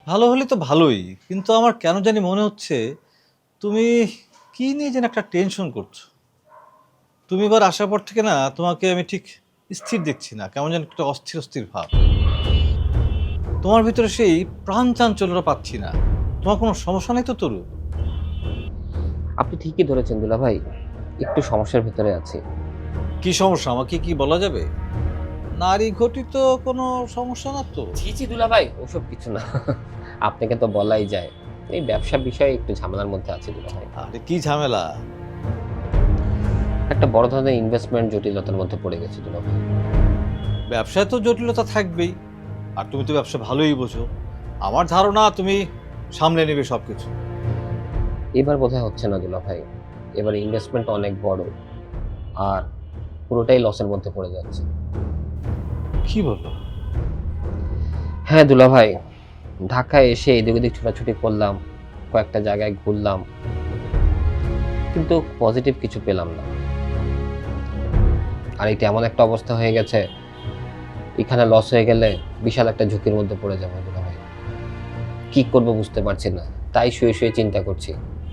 ভালো হলে তো ভালোই, কিন্তু আমার কেন জানি মনে হচ্ছে তুমি কি নিয়ে যেন একটা টেনশন করছো। তুমি এবার আসার পর থেকে না তোমাকে আমি ঠিক স্থির দেখছি না, কেমন যেন একটা অস্থির অস্থির ভাব। তোমার ভিতরে সেই প্রাণ চাঞ্চল্যটা পাচ্ছি না। তোমার কোনো সমস্যা নেই তো তরু? আপনি ঠিকই ধরেছেন দুলা ভাই, একটু সমস্যার ভিতরে আছি। কি সমস্যা আমাকে কি বলা যাবে? নারী ঘটিত কোনো সমস্যা না তো? ছি ছি দুলা ভাই, ওসব কিছু না। আপনাকে তো বলাই যায়, এই ব্যবসা বিষয়ে একটু ঝামেলার মধ্যে আছি দুলা ভাই। আরে কি ঝামেলা? একটা বড় ধরনের ইনভেস্টমেন্ট জটিলতার মধ্যে পড়ে গেছে দুলা ভাই। ব্যবসায় তো জটিলতা থাকবেই, আর তুমি তো ব্যবসা ভালোই বোঝো। আমার ধারণা তুমি সামলে নেবে সবকিছু। এবার বোধহয় হচ্ছে না দুলা ভাই, এবার ইনভেস্টমেন্ট অনেক বড়, আর পুরোটাই লসের মধ্যে পড়ে যাচ্ছে। কি বলো? হ্যাঁ দুলা ভাই, ঢাকায় এসে এদিক ওদিক ছোটাছুটি করলাম, কয়েকটা জায়গায় ঘুরলাম, কিন্তু পজিটিভ কিছু পেলাম না। আর এটা এমন একটা অবস্থা হয়ে গেছে, এখানে লস হয়ে গেলে বিশাল একটা ঝুঁকির মধ্যে পড়ে যাবো দুলা ভাই। কি করবো বুঝতে পারছি না, তাই শুয়ে শুয়ে চিন্তা করছি